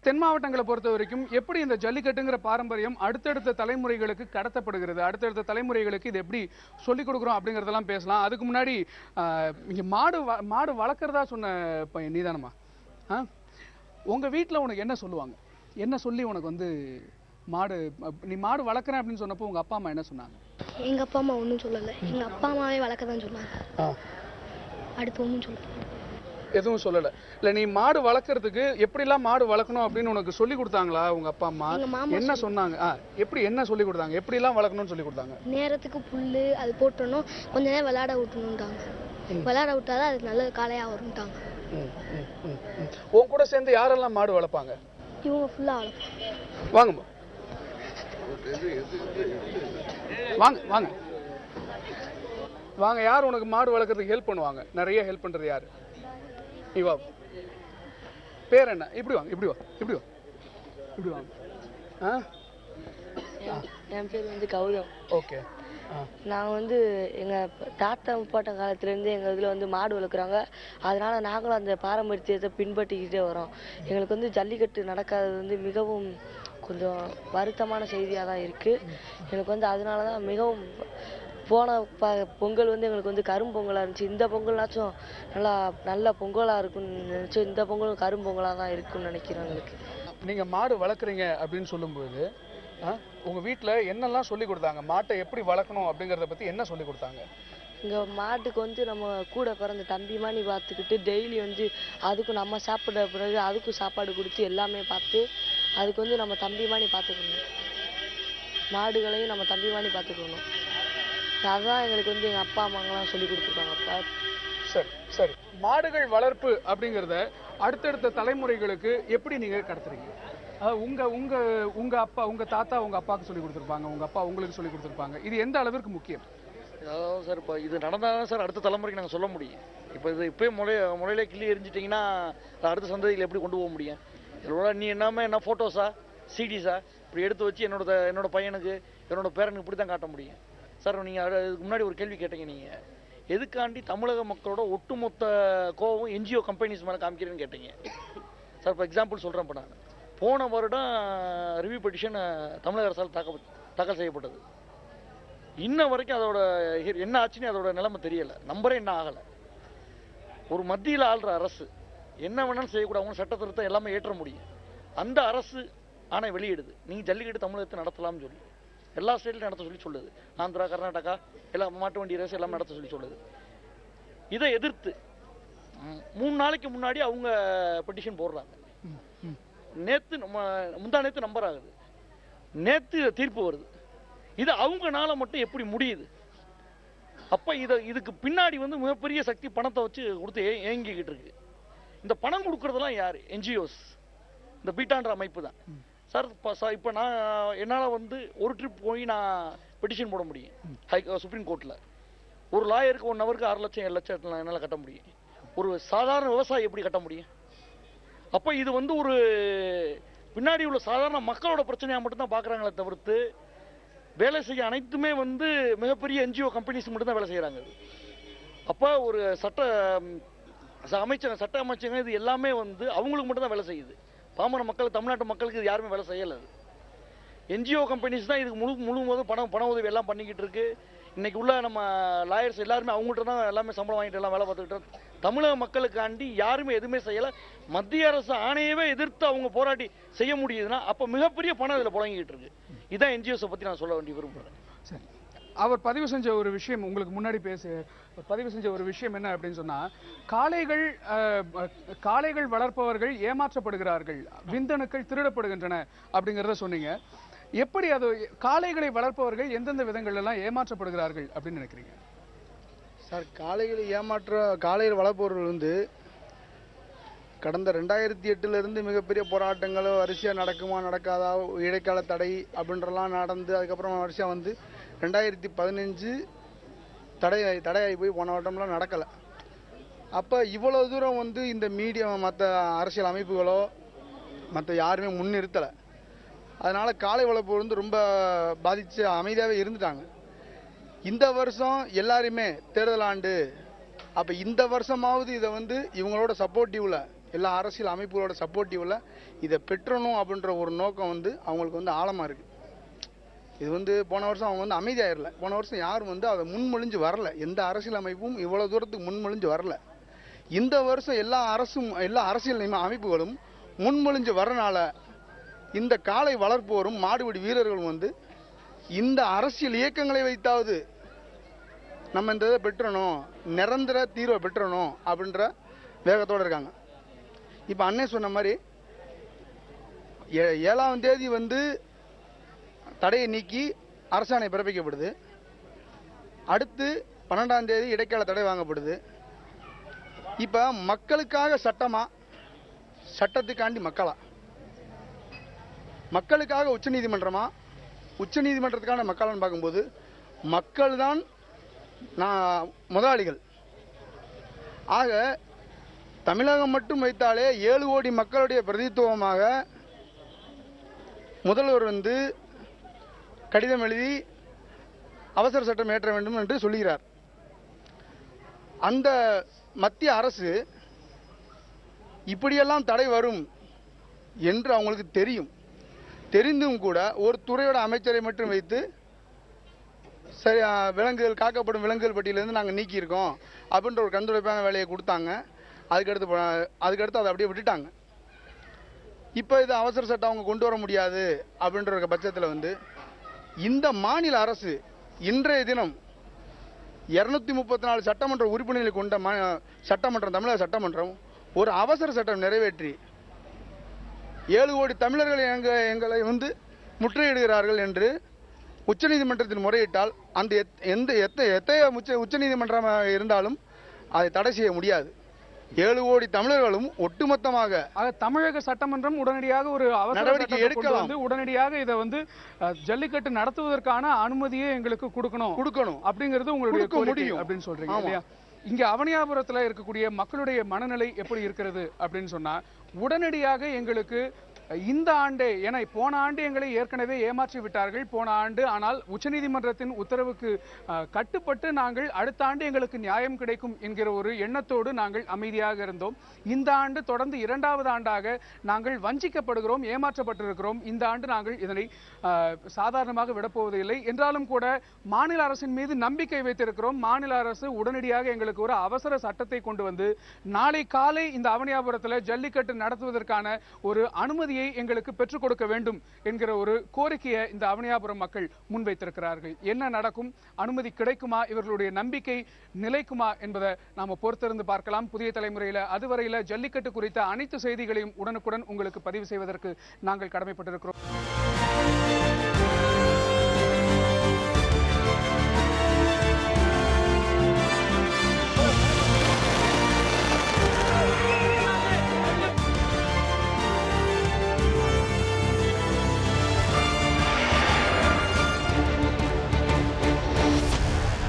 தென் மாவட்டங்களை பொறுத்த வரைக்கும் எப்படி இந்த ஜல்லிக்கட்டுங்கிற பாரம்பரியம் அடுத்தடுத்த தலைமுறைகளுக்கு கடத்தப்படுகிறது, அடுத்தடுத்த தலைமுறைகளுக்கு இது எப்படி சொல்லிக் கொடுக்குறோம் அப்படிங்கிறதெல்லாம் பேசலாம். அதுக்கு முன்னாடி இங்க மாடு வளர்க்குறதா சொன்ன பையன் நீதானமா? உங்க வீட்டில் உனக்கு என்ன சொல்லுவாங்க? என்ன சொல்லி உனக்கு வந்து நீ மாடு வளர்க்குறேன் அப்படின்னு சொன்னப்போ உங்க அப்பா அம்மா என்ன சொன்னாங்க? எங்க அப்பா அம்மா ஒன்றும் சொல்லலை. எங்க அப்பா அம்மாவே வளர்க்க தான் சொன்னாங்க. அடுத்து ஒன்றும் சொல்லலை. எதுவும் சொல்லலை. இல்லை, நீ மாடு வளர்க்குறதுக்கு எப்படிலாம் மாடு வளர்க்கணும் அப்படின்னு உனக்கு சொல்லி கொடுத்தாங்களா உங்க அப்பா அம்மா? என்ன சொன்னாங்க? எப்படி என்ன சொல்லி கொடுத்தாங்க? எப்படிலாம் வளர்க்கணும்னு சொல்லி கொடுத்தாங்க? நேரத்துக்கு புல்லு அது போட்டணும், கொஞ்ச நேரம் விளையாட விட்டணும்ட்டாங்க. விளையாட விட்டாதான் அது நல்ல காளையாக வரும்ட்டாங்க. உன் கூட சேர்ந்து யாரெல்லாம் மாடு வளர்ப்பாங்க? இவங்க ஃபுல்லாக வளர்ப்பாங்க. வாங்கம்மா, வாங்க வாங்க வாங்க. யார் உனக்கு மாடு வளர்க்கறதுக்கு ஹெல்ப் பண்ணுவாங்க? நிறைய ஹெல்ப் பண்றது யாரு? நீ வா. பேர் என்ன? இப்படி வாங்க, இப்படி வா, இப்படி வா, இப்படி வாங்க. என் பேர் வந்து கௌதம். ஓகே. நாங்கள் வந்து எங்கள் தாத்தா முப்பாட்ட காலத்துலேருந்து எங்கள் இதில் வந்து மாடு வளர்க்குறாங்க. அதனால் நாங்களும் அந்த பாரம்பரியத்தை பின்பற்றிக்கிட்டே வரோம். எங்களுக்கு வந்து ஜல்லிக்கட்டு நடக்காதது வந்து மிகவும் கொஞ்சம் வருத்தமான செய்தியாக தான் இருக்குது. எனக்கு வந்து அதனால தான் மிகவும் போன பொங்கல் வந்து எங்களுக்கு வந்து கரும்பொங்கலாக இருந்துச்சு. இந்த பொங்கல்னாச்சும் நல்ல பொங்கலாக இருக்குன்னு நினச்சோம். இந்த பொங்கலும் கரும்பொங்கலாக தான் இருக்குன்னு நினைக்கிறேன். எங்களுக்கு நீங்கள் மாடு வளர்க்குறீங்க அப்படின்னு சொல்லும்போது உங்கள் வீட்டில் என்னெல்லாம் சொல்லி கொடுத்தாங்க? மாட்டை எப்படி வளர்க்கணும் அப்படிங்கிறத பற்றி என்ன சொல்லி கொடுத்தாங்க? இங்கே மாட்டுக்கு வந்து நம்ம கூட பிறந்த தம்பி மாதிரி பார்த்துக்கிட்டு டெய்லி வந்து அதுக்கும் நம்ம சாப்பிட பிறகு அதுக்கும் சாப்பாடு கொடுத்து எல்லாமே பார்த்து அதுக்கு வந்து நம்ம தம்பி மாதிரி பார்த்துக்கணும். மாடுகளையும் நம்ம தம்பி மாதிரி பார்த்துக்கணும். அதுதான் எங்களுக்கு வந்து எங்கள் அப்பா அம்மாங்கெல்லாம் சொல்லி கொடுத்துருக்காங்க. சரி சரி. மாடுகள் வளர்ப்பு அப்படிங்கிறத அடுத்தடுத்த தலைமுறைகளுக்கு எப்படி நீங்கள் கடத்துறீங்க? உங்க உங்க உங்க அப்பா, உங்க தாத்தா உங்க அப்பாவுக்கு சொல்லி கொடுத்துருப்பாங்க, உங்க அப்பா உங்களுக்கு சொல்லி கொடுத்துருப்பாங்க. இது எந்த அளவிற்கு முக்கியம்? அதாவது சார், இப்போ இது நடந்தால் சார் அடுத்த தலைமுறைக்கு நாங்கள் சொல்ல முடியும். இப்போ இது இப்போயே முறையிலே கிள்ளி எரிஞ்சிட்டிங்கன்னா அடுத்த சந்ததியில் எப்படி கொண்டு போக முடியும்? இதோட நீ என்ன ஃபோட்டோஸா சிடிஸா இப்படி எடுத்து வச்சு என்னோட பையனுக்கு என்னோட பேரனுக்கு இப்படி தான் காட்ட முடியும் சார். நீங்கள் இதுக்கு முன்னாடி ஒரு கேள்வி கேட்டீங்க, நீங்கள் எதுக்காண்டி தமிழக மக்களோட ஒட்டுமொத்த கோவம் என்ஜிஓ கம்பெனிஸ் மேலே காமிக்கிறேன்னு கேட்டீங்க சார். இப்போ எக்ஸாம்பிள் சொல்கிறேன். இப்போ நான் போன வருடம் ரிவ்யூ பெட்டிஷன் தமிழக அரசால் தாக்கல் செய்யப்பட்டது. இன்ன வரைக்கும் அதோட என்ன ஆச்சுன்னு அதோட நிலைமை தெரியலை. நம்பரே என்ன ஆகலை. ஒரு மத்தியில் ஆள்ற அரசு என்ன வேணாலும் செய்யக்கூடாது, அவங்க சட்ட திருத்தம் எல்லாமே ஏற்ற முடியும். அந்த அரசு ஆனால் வெளியிடுது நீங்கள் ஜல்லிக்கட்டு தமிழகத்தை நடத்தலாம்னு சொல்லி எல்லா ஸ்டேட்லையும் நடத்த சொல்லி சொல்லுது. ஆந்திரா, கர்நாடகா எல்லாம் மாட்டு வண்டி ரேஸ் எல்லாமே நடத்த சொல்லி சொல்லுது. இதை எதிர்த்து 3 நாளைக்கு முன்னாடி அவங்க பெட்டிஷன் போடுறாங்க. முந்தா நேற்று நம்பர் ஆகுது, நேற்று தீர்ப்பு வருது. இது அவங்கனால மட்டும் எப்படி முடியுது? அப்ப இதுக்கு பின்னாடி வந்து மிகப்பெரிய சக்தி பணத்தை வச்சு கொடுத்து ஏங்கிக்கிட்டு இருக்கு. இந்த பணம் கொடுக்கறதெல்லாம் யாரு? என்ஜிஓஸ், இந்த பீட்டான்ற அமைப்பு தான் சார். இப்போ நான் என்னால் வந்து ஒரு ட்ரிப் போய் நான் பெட்டிஷன் போட முடியும் சுப்ரீம் கோர்ட்டில். ஒரு லாயருக்கு 1 ஹவருக்கு 6 லட்சம் 7 லட்சம் என்னால் கட்ட முடியும். ஒரு சாதாரண விவசாயி எப்படி கட்ட முடியும்? அப்போ இது வந்து ஒரு பின்னாடி உள்ள சாதாரண மக்களோட பிரச்சனையாக மட்டும்தான் பார்க்குறாங்களே தவிர்த்து வேலை செய்ய அனைத்துமே வந்து மிகப்பெரிய என்ஜிஓ கம்பெனிஸ் மட்டும்தான் வேலை செய்கிறாங்க. அப்போ ஒரு சட்ட அமைச்சங்க இது எல்லாமே வந்து அவங்களுக்கு மட்டும்தான் வேலை செய்யுது. பாமர மக்கள், தமிழ்நாட்டு மக்களுக்கு இது யாருமே வேலை செய்யலை. என்ஜிஓ கம்பெனிஸ் தான் இதுக்கு முழுவதும் பண உதவி எல்லாம் பண்ணிக்கிட்டு இருக்கு. இன்னைக்கு உள்ள நம்ம லாயர்ஸ் எல்லாருமே அவங்கள்ட்ட தான் எல்லாமே சம்பளம் வாங்கிட்டு எல்லாம் வேலை பார்த்துக்கிட்டு தமிழக மக்களுக்காண்டி யாருமே எதுவுமே செய்யலை. மத்திய அரசு ஆணையவே எதிர்த்து அவங்க போராட்டி செய்ய முடியுதுன்னா அப்போ மிகப்பெரிய பணம் இதில் புழங்கிட்டு இருக்கு. இதான் என்ஜிஓஸை பற்றி நான் சொல்ல வேண்டிய விரும்புகிறேன். சரி, அவர் பதிவு செஞ்ச ஒரு விஷயம், உங்களுக்கு முன்னாடி பதிவு செஞ்ச ஒரு விஷயம் என்ன அப்படின்னு சொன்னா, காளைகள் வளர்ப்பவர்கள் ஏமாற்றப்படுகிறார்கள், விந்தணுக்கள் திருடப்படுகின்றன அப்படிங்கிறத சொன்னீங்க. எப்படி அது காளைகளை வளர்ப்பவர்கள் எந்தெந்த விதங்கள் எல்லாம் ஏமாற்றப்படுகிறார்கள் அப்படின்னு நினைக்கிறீங்க சார்? காளைகள் வளர்ப்பவர்கள் வந்து கடந்த 2008 மிகப்பெரிய போராட்டங்களோ வரிசையாக நடக்குமா நடக்காதா, இடைக்கால தடை அப்படின்றலாம் நடந்து அதுக்கப்புறம் வரிசையாக வந்து 2015 தடையாகி போய் போன வட்டம்லாம் நடக்கலை. அப்போ இவ்வளோ தூரம் வந்து இந்த மீடியா மற்ற அரசியல் அமைப்புகளோ மற்ற யாருமே முன்னிறுத்தலை. அதனால் காளை வளர்ப்பு வந்து ரொம்ப பாதித்து அமைதியாகவே இருந்துட்டாங்க. இந்த வருஷம் எல்லாருமே தேர்தல் ஆண்டு, அப்போ இந்த வருஷமாவது இதை வந்து இவங்களோட சப்போர்ட்டிவில் எல்லா அரசியல் அமைப்புகளோட சப்போர்ட்டிவில் இதை பெற்றணும் அப்படின்ற ஒரு நோக்கம் வந்து அவங்களுக்கு வந்து ஆழமாக இருக்குது. இது வந்து போன வருஷம் அவங்க வந்து அமைதியாயிரல. போன வருஷம் யாரும் வந்து அதை முன்மொழிஞ்சு வரல. எந்த அரசியல் அமைப்பும் இவ்வளோ தூரத்துக்கு முன்மொழிஞ்சு வரல. இந்த வருஷம் எல்லா அரசியல் அமைப்புகளும் முன்மொழிஞ்சு வரனால இந்த காளை வளர்ப்போரும் மாடுபிடி வீரர்களும் வந்து இந்த அரசியல் இயக்கங்களை வைத்தாவது நம்ம இந்த இதை பெற்றணும், நிரந்தர தீர்வை பெற்றணும் அப்படின்ற வேகத்தோடு இருக்காங்க. இப்போ அண்ணே சொன்ன மாதிரி 7ஆம் தேதி வந்து தடையை நீக்கி அரசாணை பிறப்பிக்கப்படுது. அடுத்து 12ஆம் தேதி இடைக்கால தடை வாங்கப்படுது. இப்போ மக்களுக்காக சட்டமா, சட்டத்துக்காண்டி மக்களா? மக்களுக்காக உச்சநீதிமன்றமா, உச்சநீதிமன்றத்துக்கான மக்களான்னு பார்க்கும்போது மக்கள் தான் முதலாளிகள். ஆக தமிழகம் மட்டும் வைத்தாலே 7 கோடி மக்களுடைய பிரதித்துவமாக முதல்வர் வந்து கடிதம் எழுதி அவசர சட்டம் ஏற்ற வேண்டும் என்று சொல்கிறார். அந்த மத்திய அரசு இப்படியெல்லாம் தடை வரும் என்று அவங்களுக்கு தெரியும். தெரிந்தும் கூட ஒரு துறையோட அமைச்சரை மட்டும் வைத்து சரி விலங்குகள் காக்கப்படும் விலங்குகள் பட்டியலிருந்து நாங்கள் நீக்கியிருக்கோம் அப்படின்ற ஒரு கண்துடைப்பான வேலையை கொடுத்தாங்க. அதுக்கடுத்து அதை அப்படியே விட்டுட்டாங்க. இப்போ இது அவசர சட்டம் அவங்க கொண்டு வர முடியாது அப்படின்ற பட்சத்தில் வந்து இந்த மாநில அரசு இன்றைய தினம் 234 சட்டமன்ற உறுப்பினர்களை கொண்ட சட்டமன்றம், தமிழக சட்டமன்றம் ஒரு அவசர சட்டம் நிறைவேற்றி 7 கோடி தமிழர்கள் எங்களை வந்து முற்றுகையிடுகிறார்கள் என்று உச்சநீதிமன்றத்தில் முறையிட்டால் அந்த எத்தகைய உச்சநீதிமன்றமாக இருந்தாலும் அதை தடை செய்ய முடியாது. 7 கோடி தமிழர்களும் ஒட்டுமொத்தமாக தமிழக சட்டமன்றம் உடனடியாக ஒரு நடவடிக்கை எடுக்கலாம். உடனடியாக இதை வந்து ஜல்லிக்கட்டு நடத்துவதற்கான அனுமதியை எங்களுக்கு கொடுக்கணும் அப்படிங்கிறது உங்களுடைய கோரிக்கை அப்படின்னு சொல்றீங்க இல்லையா? இங்க அவனியாபுரத்துல இருக்கக்கூடிய மக்களுடைய மனநிலை எப்படி இருக்கிறது அப்படின்னு சொன்னா, உடனடியாக எங்களுக்கு இந்த ஆண்டே, ஏன்னா போன ஆண்டு எங்களை ஏற்கனவே ஏமாற்றி விட்டார்கள் போன ஆண்டு. ஆனால் உச்சநீதிமன்றத்தின் உத்தரவுக்கு கட்டுப்பட்டு நாங்கள் அடுத்த ஆண்டு எங்களுக்கு நியாயம் கிடைக்கும் என்கிற ஒரு எண்ணத்தோடு நாங்கள் அமைதியாக இருந்தோம். இந்த ஆண்டு தொடர்ந்து 2வது ஆண்டாக நாங்கள் வஞ்சிக்கப்படுகிறோம், ஏமாற்றப்பட்டிருக்கிறோம். இந்த ஆண்டு நாங்கள் இதனை சாதாரணமாக விடப்போவதில்லை. என்றாலும் கூட மாநில அரசின் மீது நம்பிக்கை வைத்திருக்கிறோம். மாநில அரசு உடனடியாக எங்களுக்கு ஒரு அவசர சட்டத்தை கொண்டு வந்து நாளை காலை இந்த அவனியாபுரத்தில் ஜல்லிக்கட்டு நடத்துவதற்கான ஒரு அனுமதி எங்களுக்கு பெற்றுக் கொடுக்க வேண்டும் என்கிற ஒரு கோரிக்கையை இந்த அவனியாபுரம் மக்கள் முன்வைத்திருக்கிறார்கள். என்ன நடக்கும்? அனுமதி கிடைக்குமா? இவர்களுடைய நம்பிக்கை நிலைக்குமா என்பதை நாம பொறுத்திருந்து பார்க்கலாம். புதிய தலைமுறையில அதுவரையில ஜல்லிக்கட்டு குறித்த அனைத்து செய்திகளையும் உடனுக்குடன் உங்களுக்கு பதிவு செய்வதற்கு நாங்கள் கடமைப்பட்டிருக்கிறோம்.